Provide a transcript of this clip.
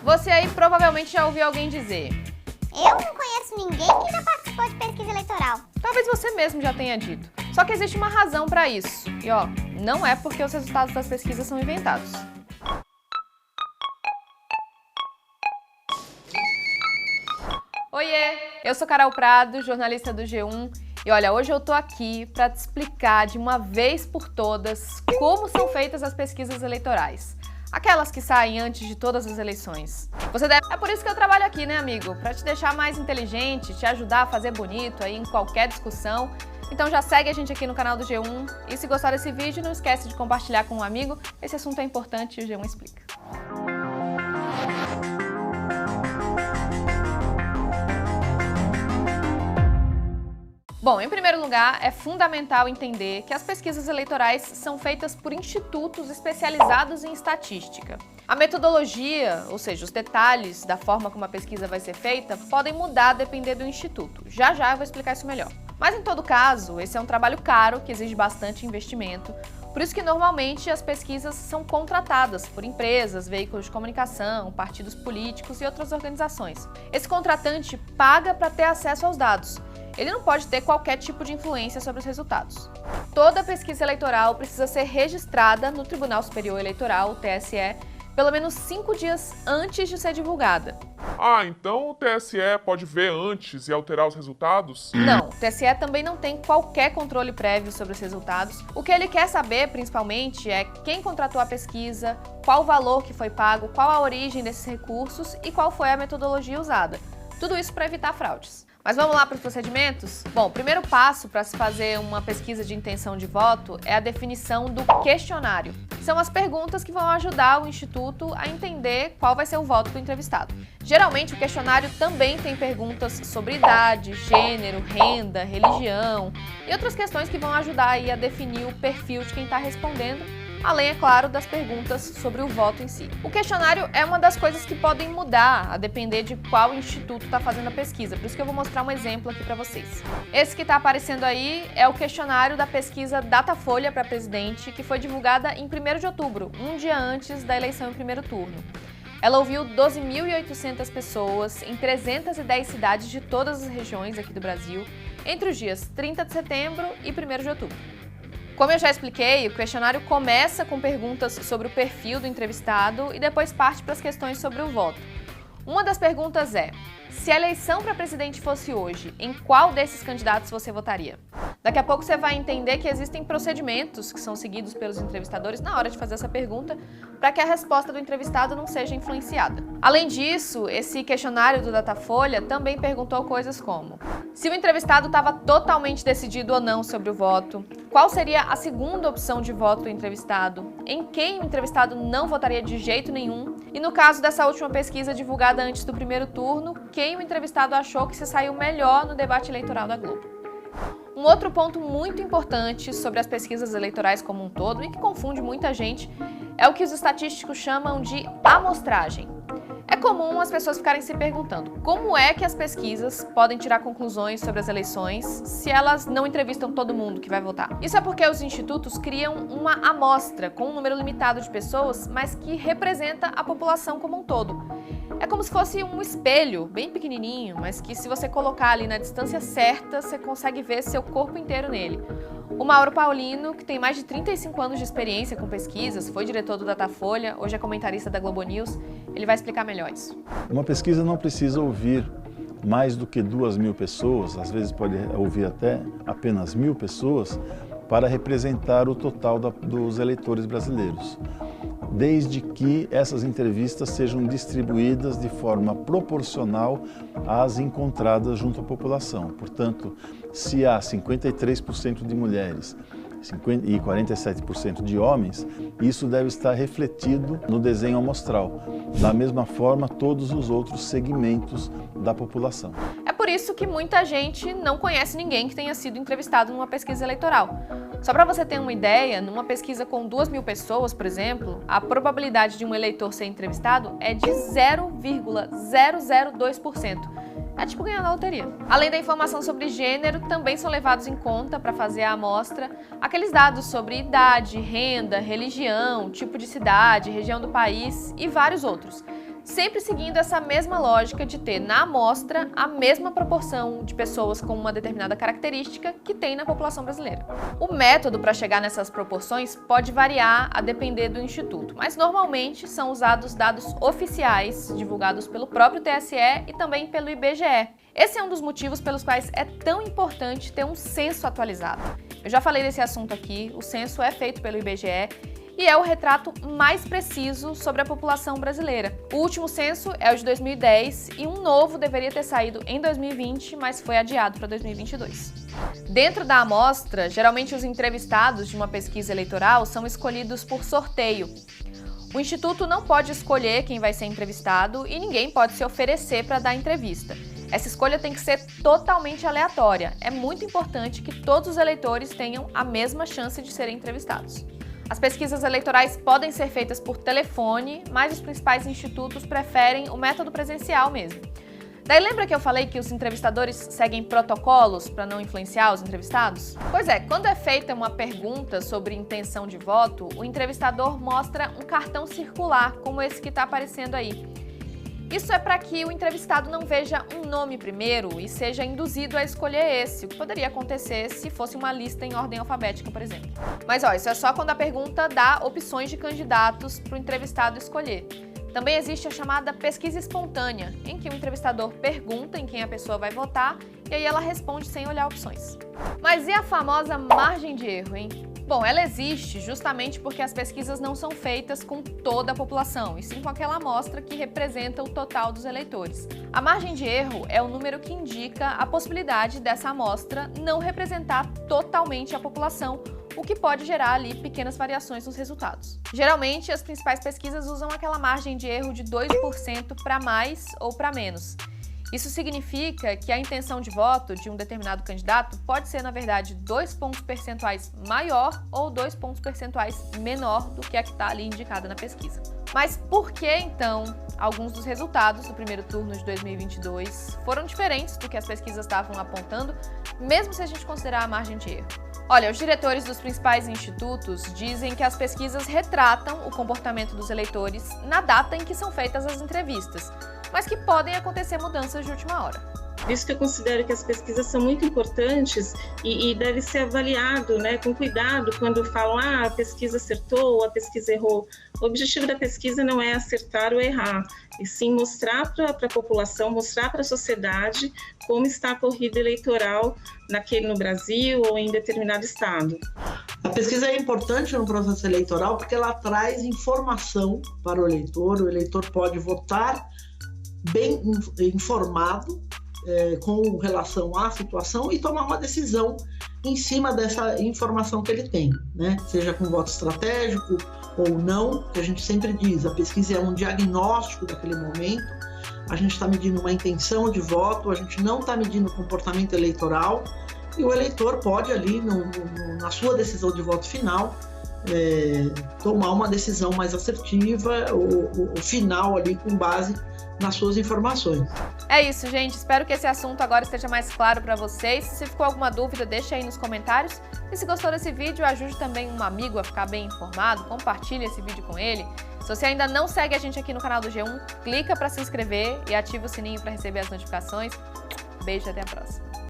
Você aí provavelmente já ouviu alguém dizer: eu não conheço ninguém que já participou de pesquisa eleitoral. Talvez você mesmo já tenha dito. Só que existe uma razão para isso. E ó, não é porque os resultados das pesquisas são inventados. Oiê, eu sou Carol Prado, jornalista do G1. E olha, hoje eu tô aqui para te explicar de uma vez por todas como são feitas as pesquisas eleitorais. Aquelas que saem antes de todas as eleições. É por isso que eu trabalho aqui, né, amigo? Para te deixar mais inteligente, te ajudar a fazer bonito aí em qualquer discussão. Então já segue a gente aqui no canal do G1 e se gostar desse vídeo, não esquece de compartilhar com um amigo. Esse assunto é importante e o G1 explica. Bom, em primeiro lugar, é fundamental entender que as pesquisas eleitorais são feitas por institutos especializados em estatística. A metodologia, ou seja, os detalhes da forma como a pesquisa vai ser feita, podem mudar a depender do instituto. Já já eu vou explicar isso melhor. Mas em todo caso, esse é um trabalho caro que exige bastante investimento, por isso que normalmente as pesquisas são contratadas por empresas, veículos de comunicação, partidos políticos e outras organizações. Esse contratante paga para ter acesso aos dados. Ele não pode ter qualquer tipo de influência sobre os resultados. Toda pesquisa eleitoral precisa ser registrada no Tribunal Superior Eleitoral, o TSE, pelo menos 5 dias antes de ser divulgada. Ah, então o TSE pode ver antes e alterar os resultados? Não, o TSE também não tem qualquer controle prévio sobre os resultados. O que ele quer saber, principalmente, é quem contratou a pesquisa, qual o valor que foi pago, qual a origem desses recursos e qual foi a metodologia usada. Tudo isso para evitar fraudes. Mas vamos lá para os procedimentos? Bom, o primeiro passo para se fazer uma pesquisa de intenção de voto é a definição do questionário. São as perguntas que vão ajudar o Instituto a entender qual vai ser o voto do entrevistado. Geralmente, o questionário também tem perguntas sobre idade, gênero, renda, religião e outras questões que vão ajudar aí a definir o perfil de quem está respondendo, além, é claro, das perguntas sobre o voto em si. O questionário é uma das coisas que podem mudar a depender de qual instituto está fazendo a pesquisa, por isso que eu vou mostrar um exemplo aqui para vocês. Esse que está aparecendo aí é o questionário da pesquisa Datafolha para presidente, que foi divulgada em 1º de outubro, um dia antes da eleição em primeiro turno. Ela ouviu 12.800 pessoas em 310 cidades de todas as regiões aqui do Brasil, entre os dias 30 de setembro e 1º de outubro. Como eu já expliquei, o questionário começa com perguntas sobre o perfil do entrevistado e depois parte para as questões sobre o voto. Uma das perguntas é: se a eleição para presidente fosse hoje, em qual desses candidatos você votaria? Daqui a pouco você vai entender que existem procedimentos que são seguidos pelos entrevistadores na hora de fazer essa pergunta para que a resposta do entrevistado não seja influenciada. Além disso, esse questionário do Datafolha também perguntou coisas como: se o entrevistado estava totalmente decidido ou não sobre o voto, qual seria a segunda opção de voto do entrevistado, em quem o entrevistado não votaria de jeito nenhum e, no caso dessa última pesquisa divulgada antes do primeiro turno, quem o entrevistado achou que se saiu melhor no debate eleitoral da Globo. Um outro ponto muito importante sobre as pesquisas eleitorais como um todo e que confunde muita gente é o que os estatísticos chamam de amostragem. É comum as pessoas ficarem se perguntando como é que as pesquisas podem tirar conclusões sobre as eleições se elas não entrevistam todo mundo que vai votar. Isso é porque os institutos criam uma amostra com um número limitado de pessoas, mas que representa a população como um todo. É como se fosse um espelho, bem pequenininho, mas que se você colocar ali na distância certa, você consegue ver seu corpo inteiro nele. O Mauro Paulino, que tem mais de 35 anos de experiência com pesquisas, foi diretor do Datafolha, hoje é comentarista da Globo News, ele vai explicar melhor isso. Uma pesquisa não precisa ouvir mais do que 2.000 pessoas, às vezes pode ouvir até apenas 1.000 pessoas, para representar o total dos eleitores brasileiros, desde que essas entrevistas sejam distribuídas de forma proporcional às encontradas junto à população. Portanto, se há 53% de mulheres e 47% de homens, isso deve estar refletido no desenho amostral. Da mesma forma, todos os outros segmentos da população. É por isso que muita gente não conhece ninguém que tenha sido entrevistado numa pesquisa eleitoral. Só para você ter uma ideia, numa pesquisa com 2.000 pessoas, por exemplo, a probabilidade de um eleitor ser entrevistado é de 0,002%. É tipo ganhar na loteria. Além da informação sobre gênero, também são levados em conta para fazer a amostra aqueles dados sobre idade, renda, religião, tipo de cidade, região do país e vários outros. sempre seguindo essa mesma lógica de ter na amostra a mesma proporção de pessoas com uma determinada característica que tem na população brasileira. O método para chegar nessas proporções pode variar a depender do instituto, mas normalmente são usados dados oficiais divulgados pelo próprio TSE e também pelo IBGE. Esse é um dos motivos pelos quais é tão importante ter um censo atualizado. Eu já falei desse assunto aqui, o censo é feito pelo IBGE e é o retrato mais preciso sobre a população brasileira. O último censo é o de 2010 e um novo deveria ter saído em 2020, mas foi adiado para 2022. Dentro da amostra, geralmente os entrevistados de uma pesquisa eleitoral são escolhidos por sorteio. O Instituto não pode escolher quem vai ser entrevistado e ninguém pode se oferecer para dar entrevista. Essa escolha tem que ser totalmente aleatória. É muito importante que todos os eleitores tenham a mesma chance de serem entrevistados. As pesquisas eleitorais podem ser feitas por telefone, mas os principais institutos preferem o método presencial mesmo. Daí lembra que eu falei que os entrevistadores seguem protocolos para não influenciar os entrevistados? Pois é, quando é feita uma pergunta sobre intenção de voto, o entrevistador mostra um cartão circular, como esse que está aparecendo aí. Isso é para que o entrevistado não veja um nome primeiro e seja induzido a escolher esse, o que poderia acontecer se fosse uma lista em ordem alfabética, por exemplo. Mas isso é só quando a pergunta dá opções de candidatos para o entrevistado escolher. Também existe a chamada pesquisa espontânea, em que o entrevistador pergunta em quem a pessoa vai votar e aí ela responde sem olhar opções. Mas e a famosa margem de erro, hein? Bom, ela existe justamente porque as pesquisas não são feitas com toda a população, e sim com aquela amostra que representa o total dos eleitores. A margem de erro é o número que indica a possibilidade dessa amostra não representar totalmente a população, o que pode gerar ali pequenas variações nos resultados. Geralmente, as principais pesquisas usam aquela margem de erro de 2% para mais ou para menos. Isso significa que a intenção de voto de um determinado candidato pode ser, na verdade, 2 pontos percentuais maior ou 2 pontos percentuais menor do que a que está ali indicada na pesquisa. Mas por que, então, alguns dos resultados do primeiro turno de 2022 foram diferentes do que as pesquisas estavam apontando, mesmo se a gente considerar a margem de erro? Olha, os diretores dos principais institutos dizem que as pesquisas retratam o comportamento dos eleitores na data em que são feitas as entrevistas, mas que podem acontecer mudanças de última hora. Por isso que eu considero que as pesquisas são muito importantes e deve ser avaliado, né, com cuidado quando falam a pesquisa acertou, a pesquisa errou. O objetivo da pesquisa não é acertar ou errar, e sim mostrar para a população, mostrar para a sociedade como está a corrida eleitoral no Brasil ou em determinado estado. A pesquisa é importante no processo eleitoral porque ela traz informação para o eleitor pode votar bem informado com relação à situação e tomar uma decisão em cima dessa informação que ele tem, né? Seja com voto estratégico ou não, que a gente sempre diz, a pesquisa é um diagnóstico daquele momento, a gente está medindo uma intenção de voto, a gente não está medindo o comportamento eleitoral e o eleitor pode ali, na sua decisão de voto final, tomar uma decisão mais assertiva, o final ali com base nas suas informações. É isso, gente. Espero que esse assunto agora esteja mais claro para vocês. Se ficou alguma dúvida, deixa aí nos comentários. E se gostou desse vídeo, ajude também um amigo a ficar bem informado. Compartilhe esse vídeo com ele. Se você ainda não segue a gente aqui no canal do G1, clica para se inscrever e ativa o sininho para receber as notificações. Beijo e até a próxima.